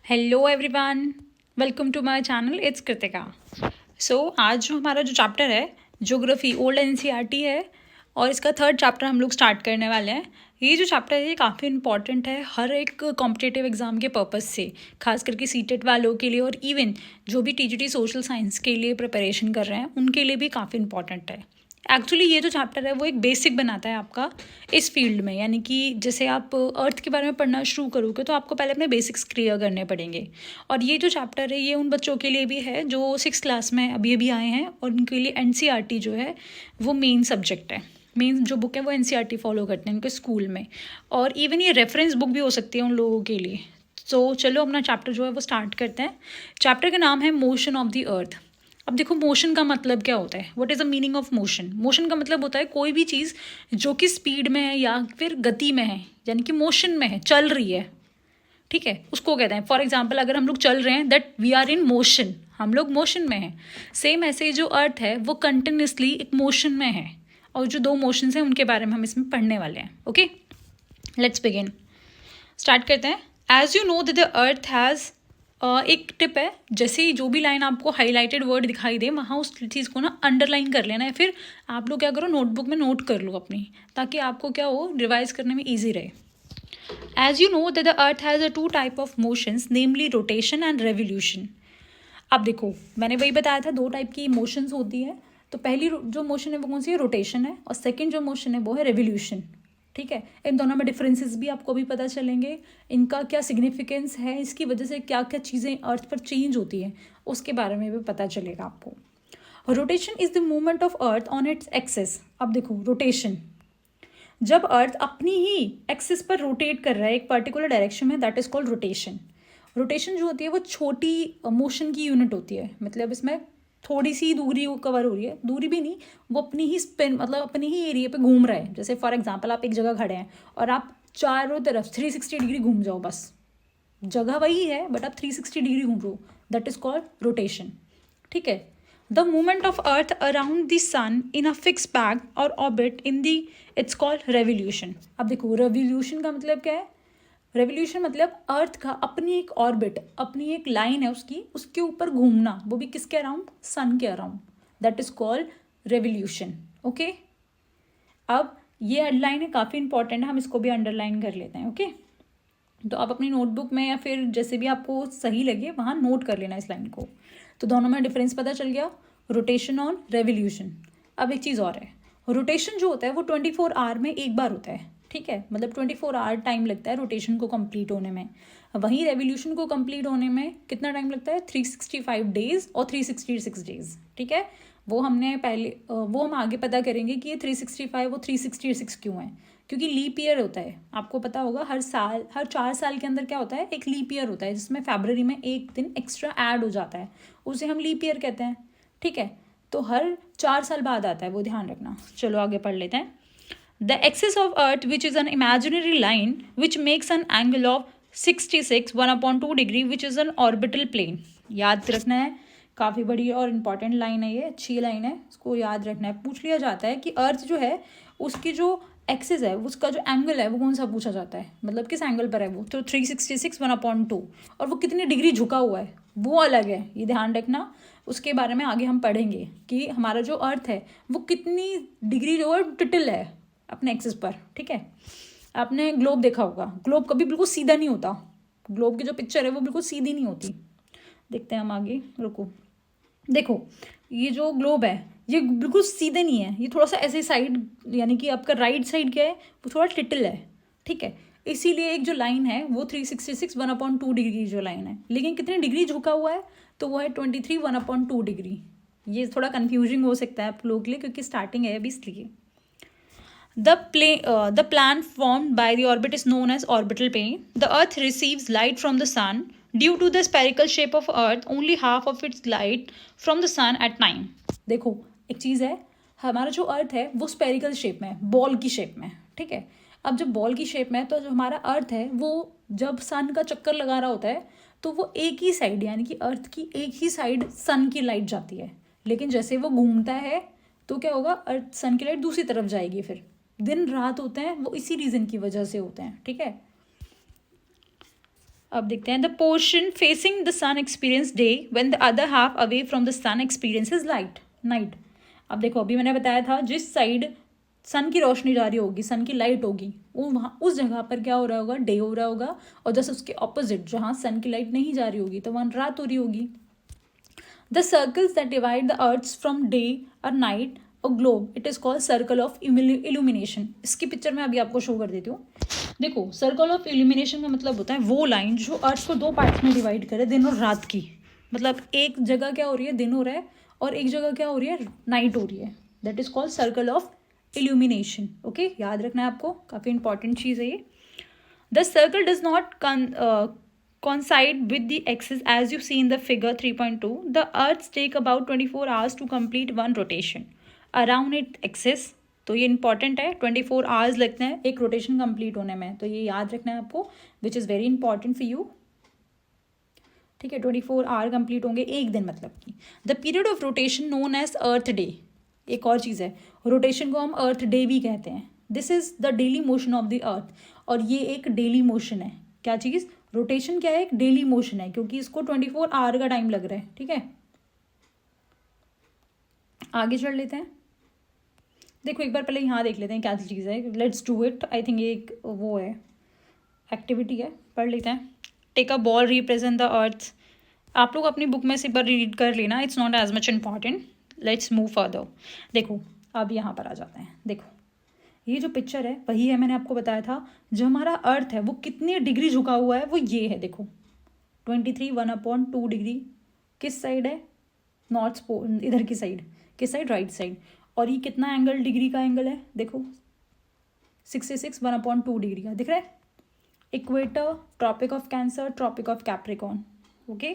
Hello everyone, welcome to my channel. It's Kritika. आज जो हमारा जो चैप्टर है ज्योग्राफी ओल्ड एनसीईआरटी है और इसका थर्ड चैप्टर हम लोग स्टार्ट करने वाले हैं। ये जो चैप्टर है ये काफ़ी इंपॉर्टेंट है हर एक कॉम्पिटिटिव एग्ज़ाम के पर्पस से, खास करके सीटेट वालों के लिए और इवन जो भी टीजीटी सोशल साइंस के लिए प्रिपरेशन कर रहे हैं उनके लिए भी काफ़ी इंपॉर्टेंट है। एक्चुअली ये जो चैप्टर है वो एक बेसिक बनाता है आपका इस फील्ड में, यानी कि जैसे आप अर्थ के बारे में पढ़ना शुरू करोगे तो आपको पहले अपने बेसिक्स क्लियर करने पड़ेंगे। और ये जो चैप्टर है ये उन बच्चों के लिए भी है जो 6th क्लास में अभी अभी आए हैं और उनके लिए एनसीईआरटी जो है वो मेन सब्जेक्ट है। मेन जो बुक है वो एनसीईआरटी फॉलो करते हैं उनके स्कूल में, और इवन ये रेफरेंस बुक भी हो सकती है उन लोगों के लिए। चलो अपना चैप्टर जो है वो स्टार्ट करते हैं। चैप्टर का नाम है मोशन ऑफ द अर्थ। अब देखो, मोशन का मतलब क्या होता है, what is the meaning of motion. Motion का मतलब होता है कोई भी चीज़ जो कि स्पीड में है या फिर गति में है, यानी कि मोशन में है, चल रही है, ठीक है, उसको कहते हैं। फॉर एग्जाम्पल अगर हम लोग चल रहे हैं, that we are in motion, हम लोग मोशन में हैं। सेम ऐसे ही जो अर्थ है वो कंटिन्यूसली एक मोशन में है, और जो दो मोशंस हैं उनके बारे में हम इसमें पढ़ने वाले हैं। Okay, let's begin. स्टार्ट करते हैं। As you know that the earth has एक टिप है, जैसे ही जो भी लाइन आपको हाईलाइटेड वर्ड दिखाई दे वहाँ उस चीज़ को ना अंडरलाइन कर लेना है, फिर आप लोग क्या करो नोटबुक में नोट कर लो अपनी, ताकि आपको क्या हो रिवाइज करने में ईजी रहे। As you know that the earth has a two type of motions, namely rotation and revolution. अब देखो, मैंने वही बताया था दो टाइप की मोशंस होती है। तो पहली जो मोशन है वो कौन सी है, रोटेशन है, और सेकंड जो मोशन है वो है रेवोल्यूशन। ठीक है, इन दोनों में डिफरेंसेस भी आपको भी पता चलेंगे, इनका क्या सिग्निफिकेंस है, इसकी वजह से क्या क्या चीज़ें अर्थ पर चेंज होती हैं उसके बारे में भी पता चलेगा आपको। Rotation is the movement of earth on its axis. अब देखो, रोटेशन जब अर्थ अपनी ही एक्सिस पर रोटेट कर रहा है एक पर्टिकुलर डायरेक्शन में, that is called rotation. Rotation जो होती है वो छोटी मोशन की यूनिट होती है, मतलब इसमें थोड़ी सी दूरी कवर हो रही है, दूरी भी नहीं, वो अपनी ही स्पिन मतलब अपनी ही एरिया पे घूम रहा है। जैसे फॉर एग्जांपल आप एक जगह खड़े हैं और आप चारों तरफ 360 डिग्री घूम जाओ, बस जगह वही है बट आप 360 डिग्री घूम रहे हो, दैट इज कॉल्ड रोटेशन। ठीक है, the movement of earth around the sun in a fix path और orbit in the, it's called revolution. अब देखो, रेवोल्यूशन का मतलब क्या है, रेवोल्यूशन मतलब अर्थ का अपनी एक ऑर्बिट, अपनी एक लाइन है उसकी, उसके ऊपर घूमना, वो भी किसके अराउंड, सन के around, that is called revolution. Okay, अब ये हेडलाइन है काफ़ी इंपॉर्टेंट है, हम इसको भी अंडरलाइन कर लेते हैं। ओके, तो आप अपनी नोटबुक में या फिर जैसे भी आपको सही लगे वहाँ नोट कर लेना इस लाइन को। तो दोनों में डिफरेंस पता चल गया, रोटेशन और रेवोल्यूशन। अब एक चीज़ और है, रोटेशन जो होता है वो 24 आवर में एक बार होता है। ठीक है, मतलब 24 आवर टाइम लगता है रोटेशन को कंप्लीट होने में। वहीं रेवोल्यूशन को कंप्लीट होने में कितना टाइम लगता है, 365 डेज और 366 डेज। ठीक है, वो हमने पहले वो हम आगे पता करेंगे कि ये 365 और 366 क्यों है, क्योंकि लीप ईयर होता है। आपको पता होगा हर साल, हर 4 साल के अंदर क्या होता है, एक लीप ईयर होता है, जिसमें फरवरी में एक दिन एक्स्ट्रा ऐड हो जाता है, उसे हम लीप ईयर कहते हैं। ठीक है, तो हर 4 साल बाद आता है, वो ध्यान रखना। चलो आगे पढ़ लेते हैं। The axis of earth which is an imaginary line which makes an angle of 66 1/2 degree which is an orbital plane. याद रखना है, काफ़ी बड़ी और इम्पॉर्टेंट लाइन है, ये अच्छी लाइन है, इसको याद रखना है। पूछ लिया जाता है कि अर्थ जो है उसकी जो एक्सिस है, उसका जो एंगल है वो कौन सा पूछा जाता है, मतलब किस एंगल पर है वो, तो 366 1/2, और वो कितनी डिग्री झुका हुआ है वो अलग है, ये ध्यान रखना। उसके बारे में आगे हम पढ़ेंगे कि हमारा जो अर्थ है वो कितनी डिग्री जो है टिल्ट है अपने एक्सिस पर। ठीक है, आपने ग्लोब देखा होगा, ग्लोब कभी बिल्कुल सीधा नहीं होता, ग्लोब की जो पिक्चर है वो बिल्कुल सीधी नहीं होती। देखते हैं हम आगे, रुको। देखो, ये जो ग्लोब है ये बिल्कुल सीधे नहीं है, ये थोड़ा सा ऐसे साइड, यानी कि आपका राइट साइड क्या है वो थोड़ा टिटल है। ठीक है, इसीलिए एक जो लाइन है वो 366 1/2 डिग्री की जो लाइन है, लेकिन कितनी डिग्री झुका हुआ है, तो वो है 23 1/2 डिग्री। ये थोड़ा कन्फ्यूजिंग हो सकता है आप लोगों के लिए, क्योंकि स्टार्टिंग है अभी इसलिए। The plan formed by the orbit is known as orbital plane. The Earth receives light from the Sun. Due to the spherical shape of Earth, only half of its light from the Sun at time. देखो, एक चीज़ है, हमारा जो अर्थ है वो spherical shape में है, ball की शेप में। ठीक है, अब जब बॉल की शेप में है तो जो हमारा अर्थ है वो जब सन का चक्कर लगा रहा होता है तो वो एक ही साइड, यानी कि अर्थ की एक ही साइड सन की लाइट जाती है। लेकिन जैसे वो घूमता है तो क्या होगा, अर्थ सन की लाइट दूसरी तरफ जाएगी। फिर दिन रात होते हैं वो इसी रीज़न की वजह से होते हैं। ठीक है, अब देखते हैं the portion facing the sun experience day when the other half away from the sun experiences light night. अब देखो अभी मैंने बताया था जिस साइड सन की रोशनी जा रही होगी, सन की लाइट होगी, वो वहाँ उस जगह पर क्या हो रहा होगा, डे हो रहा होगा। और जैसे उसके ऑपोजिट जहाँ सन की लाइट नहीं जा रही होगी तो वहाँ रात हो रही होगी। The circles that divide the earth from day और नाइट और globe it is called circle of illumination. इसकी पिक्चर मैं अभी आपको शो कर देती हूँ। देखो सर्कल ऑफ इल्यूमिनेशन का मतलब होता है वो लाइन जो अर्थ को दो पार्ट्स में डिवाइड करे, दिन और रात की। मतलब एक जगह क्या हो रही है, दिन हो रहा है, और एक जगह क्या हो रही है, नाइट हो रही है। That is called circle of illumination. Okay, याद रखना है आपको, काफ़ी इंपॉर्टेंट चीज़ है ये। The circle does not coincide with the axis as you see in the figure 3.2. The earth take about 24 hours to complete one rotation around its axis. तो ये important है, 24 आवर्स लगते हैं एक रोटेशन कंप्लीट होने में, तो ये याद रखना है आपको, which is very important for you. ठीक है, 24 आवर कंप्लीट होंगे एक दिन मतलब कि। The period of rotation known as earth day. एक और चीज़ है, रोटेशन को हम अर्थ डे भी कहते हैं। This is the daily motion of the earth, और ये एक डेली मोशन है। क्या चीज़, रोटेशन क्या है, एक डेली मोशन है, क्योंकि इसको 24 आवर का टाइम लग रहा है। ठीक है, आगे चढ़ लेते हैं। देखो एक बार पहले यहाँ देख लेते हैं क्या चीज़ है, let's do it. I think ये एक वो है, एक्टिविटी है, पढ़ लेते हैं। Take a ball represent the earth. आप लोग अपनी बुक में से एक बार रीड कर लेना, it's not as much important. Let's move further. देखो अब यहाँ पर आ जाते हैं। देखो ये जो पिक्चर है वही है, मैंने आपको बताया था जो हमारा अर्थ है वो कितनी डिग्री झुका हुआ है, वो ये है। देखो 23 1/2 डिग्री किस साइड है, नॉर्थ पोल, इधर की साइड, किस साइड, राइट साइड। और ये कितना एंगल, डिग्री का एंगल है, देखो 66 1/2 डिग्री का, दिख रहा है। Equator, tropic of Cancer, tropic of Capricorn, okay,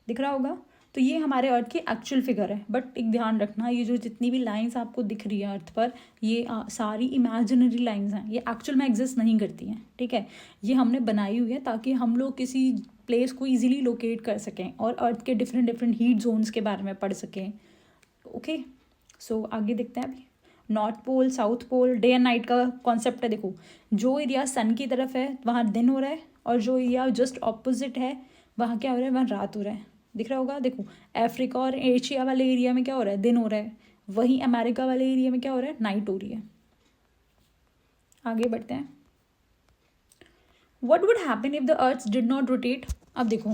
दिख रहा होगा। तो ये हमारे अर्थ की एक्चुअल फिगर है, बट एक ध्यान रखना, ये जो जितनी भी लाइंस आपको दिख रही है अर्थ पर, ये सारी इमेजिनरी लाइंस हैं, ये एक्चुअल में एग्जिस्ट नहीं करती हैं। ठीक है, ये हमने बनाई हुई है ताकि हम लोग किसी प्लेस को इजीली लोकेट कर सकें और अर्थ के डिफरेंट डिफरेंट हीट जोन्स के बारे में पढ़ सकें। ओके, सो आगे देखते हैं अभी। North pole, south pole, day and night का कॉन्सेप्ट है। देखो जो एरिया सन की तरफ है वहाँ दिन हो रहा है, और जो एरिया जस्ट ऑपोजिट है वहाँ क्या हो रहा है, वहाँ रात हो रहा है, दिख रहा होगा। देखो अफ्रीका और एशिया वाले एरिया में क्या हो रहा है, दिन हो रहा है, वहीं अमेरिका वाले एरिया में क्या हो रहा है, नाइट हो रही है। आगे बढ़ते हैं। What would happen if the earth did not rotate? अब देखो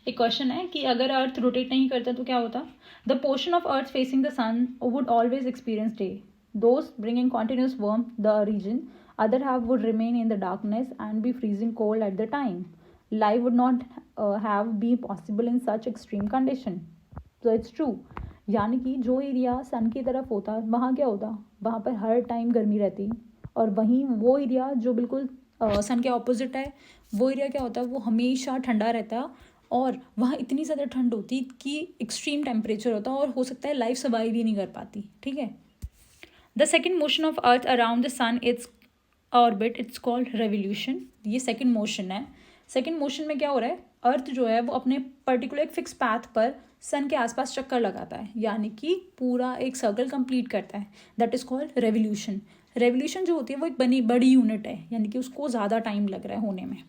एक क्वेश्चन है कि अगर अर्थ रोटेट नहीं करता तो क्या होता। The portion of earth facing the sun would always experience day, those bringing continuous warmth the region, other half would remain in the darkness and be freezing cold at the time. Life would not have been possible in such extreme condition. So it's true. यानी कि जो area सन की तरफ होता वहाँ क्या होता, वहाँ पर हर टाइम गर्मी रहती, और वहीं वो एरिया जो बिल्कुल सन के ऑपोजिट है वो एरिया क्या होता है, वो हमेशा ठंडा रहता, और वहाँ इतनी ज़्यादा ठंड होती कि एक्सट्रीम टेम्परेचर होता, और हो सकता है लाइफ सर्वाइव ही नहीं कर पाती। ठीक है, the second motion of earth around the sun its orbit it's called revolution. ये सेकेंड मोशन है। सेकेंड मोशन में क्या हो रहा है, अर्थ जो है वो अपने पर्टिकुलर एक फिक्स पाथ पर सन के आसपास चक्कर लगाता है, यानी कि पूरा एक सर्कल कंप्लीट करता है। That is called revolution. Revolution जो होती है वो एक बड़ी यूनिट है, यानी कि उसको ज़्यादा टाइम लग रहा है होने में।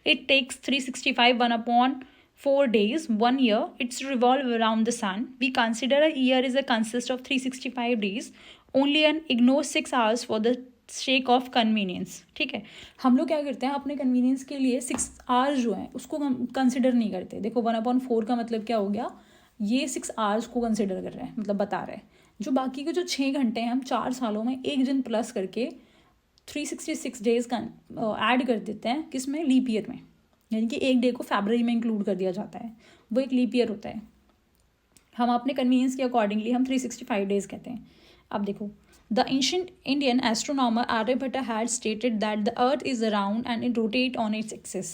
It takes 365 1/4 days, 1 year. It's revolve around the sun. We consider a year is a consist of 365 days only and ignore 6 hours for the shake of convenience. ठीक है, हम लोग क्या करते हैं अपने कन्वीनियंस के लिए 6 आवर्स जो है उसको कंसिडर नहीं करते। देखो 1/4 का मतलब क्या हो गया, ये 6 आवर्स को कंसिडर कर रहे हैं, मतलब बता रहे हैं। जो बाकी के जो 6 घंटे हैं हम 4 सालों में एक दिन प्लस करके 366 डेज का ऐड कर देते हैं, किस में, लीप ईयर में, यानी कि एक डे को फरवरी में इंक्लूड कर दिया जाता है, वो एक लीप ईयर होता है। हम अपने कन्वीनियंस के अकॉर्डिंगली हम 365 डेज कहते हैं। अब देखो The ancient Indian astronomer Aryabhatta had stated that the earth is round and it rotates on its axis.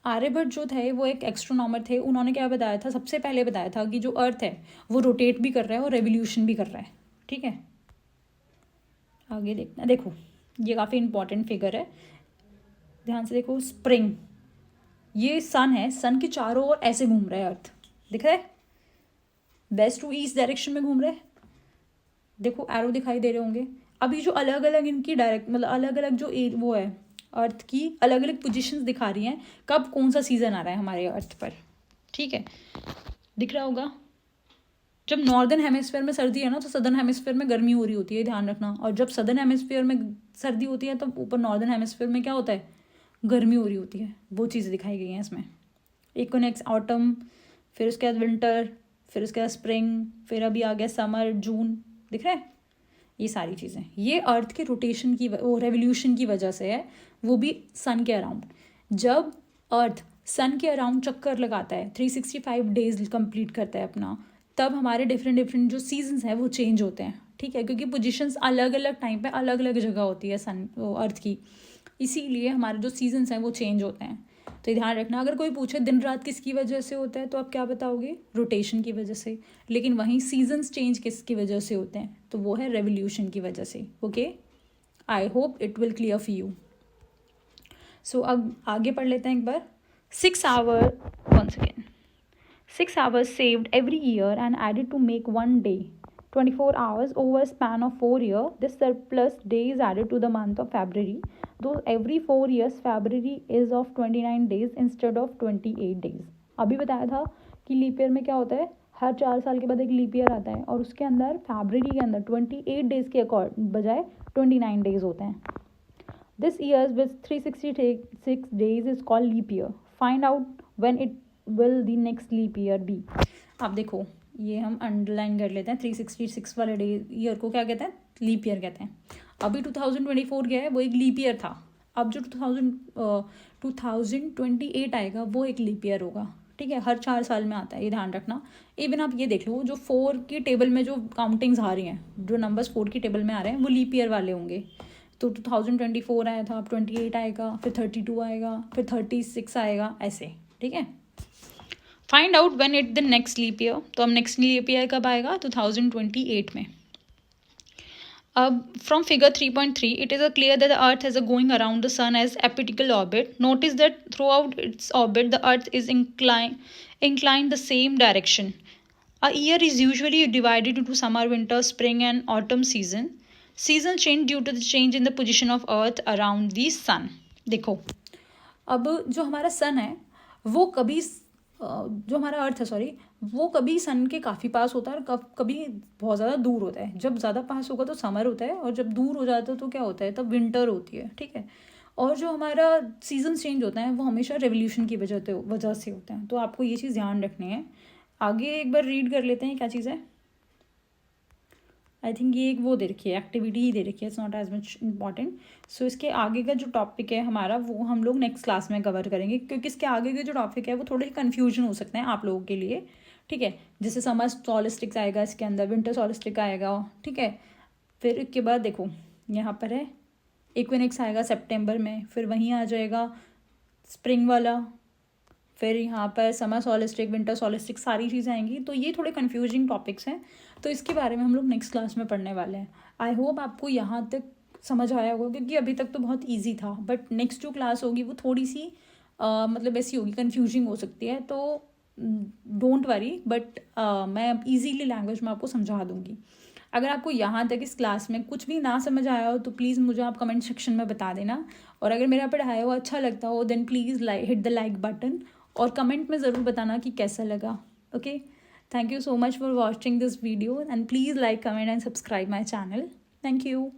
Aryabhata जो थे वो एक एस्ट्रोनॉमर थे, उन्होंने क्या बताया था, सबसे पहले बताया था कि जो अर्थ है वो रोटेट भी कर रहा है और रेवोल्यूशन भी कर रहा है। ठीक है, आगे देखना। देखो ये काफ़ी इंपॉर्टेंट फिगर है, ध्यान से देखो। स्प्रिंग, ये सन है, सन के चारों ओर ऐसे घूम रहा है अर्थ, दिख रहा है, वेस्ट टू ईस्ट डायरेक्शन में घूम रहा है। देखो एरो दिखाई दे रहे होंगे। अभी जो अलग अलग इनकी डायरेक्ट मतलब अलग अलग जो वो है अर्थ की अलग अलग पोजीशंस दिखा रही हैं कब कौन सा सीज़न आ रहा है हमारे अर्थ पर, ठीक है, दिख रहा होगा। जब नॉर्दर्न हेमिस्फीयर में सर्दी है ना तो सदर्न हेमिस्फीयर में गर्मी हो रही होती है, ध्यान रखना। और जब सदर्न हेमिस्फीयर में सर्दी होती है तो ऊपर नॉर्दर्न हेमिस्फीयर में क्या होता है, गर्मी हो रही होती है। वो चीज़ें दिखाई गई हैं इसमें। इक्विनॉक्स ऑटम, फिर उसके बाद विंटर, फिर उसके बाद स्प्रिंग, फिर अभी आ गया समर, जून, दिख रहा है। ये सारी चीज़ें ये अर्थ के रोटेशन की वो रेवोल्यूशन की वजह से है, वो भी सन के अराउंड। जब अर्थ सन के अराउंड चक्कर लगाता है, 365 डेज कंप्लीट करता है अपना, तब हमारे डिफरेंट जो सीजन्स हैं वो चेंज होते हैं, ठीक है, क्योंकि पोजीशंस अलग अलग टाइम पे अलग अलग जगह होती है सन वो अर्थ की, इसीलिए हमारे जो सीजन्स हैं वो चेंज होते हैं। तो ध्यान रखना, अगर कोई पूछे दिन रात किसकी वजह से होता है तो आप क्या बताओगे, रोटेशन की वजह से। लेकिन वहीं सीजन्स चेंज किसकी वजह से होते हैं, तो वो है रेवोल्यूशन की वजह से। Okay, I hope it will clear for you. So अब आगे पढ़ लेते हैं एक बार। 6 hours, once again, 6 hours saved every year and added to make one day 24 hours over a span of 4 years. This surplus day is added to the month of February, though every 4 years February is of 29 days instead of 28 days. अभी बताया था कि leap year में क्या होता है, हर 4 साल के बाद एक लीप ईयर आता है और उसके अंदर फरवरी के अंदर 28 डेज के बजाय 29 डेज होते हैं। This year's with 366 days is called leap year. Find out when it will the next leap year be. अब देखो ये हम अंडरलाइन कर लेते हैं, 366 वाले डे ईयर को क्या कहते हैं, लीप ईयर कहते हैं। अभी 2024 गया है, वो एक लीप ईयर था। अब जो 2028 आएगा वो एक लीप ईयर होगा, ठीक है, हर 4 साल में आता है, ये ध्यान रखना। इवन आप ये देख लो, जो 4 की टेबल में जो काउंटिंग्स आ रही हैं, जो नंबर्स 4 की टेबल में आ रहे हैं वो लीप ईयर वाले होंगे। तो 2024 आया था, अब 28 आएगा, फिर 32 आएगा, फिर 36 आएगा, ऐसे, ठीक है। Find out when it the next leap year, तो अब नेक्स्ट लीप ईयर कब आएगा, 2028 में। अब from figure 3.3 it is a clear that the earth has a going around the sun as elliptical orbit. Notice that throughout its orbit the earth is inclined the same direction. A year is usually divided into summer, winter, spring and autumn season. Season change due to the change in the position of earth around the sun. देखो अब जो हमारा सन है वो कभी जो हमारा अर्थ है सॉरी, वो कभी सन के काफ़ी पास होता है और कभी बहुत ज़्यादा दूर होता है। जब ज़्यादा पास होगा तो समर होता है और जब दूर हो जाता है तो क्या होता है, तब विंटर होती है, ठीक है। और जो हमारा सीजन चेंज होता है वो हमेशा रेवोल्यूशन की वजह से होते हैं। तो आपको ये चीज़ ध्यान रखनी है। आगे एक बार रीड कर लेते हैं क्या चीज़ है। आई थिंक ये एक वो दे रखी है, एक्टिविटी ही दे रखी है, it's not as much important. So इसके आगे का जो टॉपिक है हमारा वो हम लोग नेक्स्ट क्लास में कवर करेंगे, क्योंकि इसके आगे के जो टॉपिक है वो थोड़े कन्फ्यूजन हो सकते हैं आप लोगों के लिए, ठीक है। जैसे समर सॉलिस्टिक्स आएगा इसके अंदर, विंटर सॉलिस्टिक आएगा, ठीक है। फिर इसके बाद देखो यहाँ पर है इक्विनॉक्स आएगा सितंबर में, फिर वहीं आ जाएगा स्प्रिंग वाला, फिर यहाँ पर समर सॉलिस्टिक, विंटर सॉलिस्टिक, सारी चीज़ें आएंगी। तो ये थोड़े कन्फ्यूजिंग टॉपिक्स हैं, तो इसके बारे में हम लोग नेक्स्ट क्लास में पढ़ने वाले हैं। आई होप आपको यहाँ तक समझ आया होगा, क्योंकि अभी तक तो बहुत ईजी था, बट नेक्स्ट जो क्लास होगी वो थोड़ी सी मतलब ऐसी होगी, कन्फ्यूजिंग हो सकती है। तो डोंट वरी, बट मैं ईजीली लैंग्वेज में आपको समझा दूँगी। अगर आपको यहाँ तक इस क्लास में कुछ भी ना समझ आया हो तो प्लीज़ मुझे आप कमेंट सेक्शन में बता देना। और अगर मेरा पढ़ाया हुआ अच्छा लगता हो then please hit the like button और कमेंट में ज़रूर बताना कि कैसा लगा। Okay, thank you so much for watching this video and please like, comment and subscribe my channel. Thank you.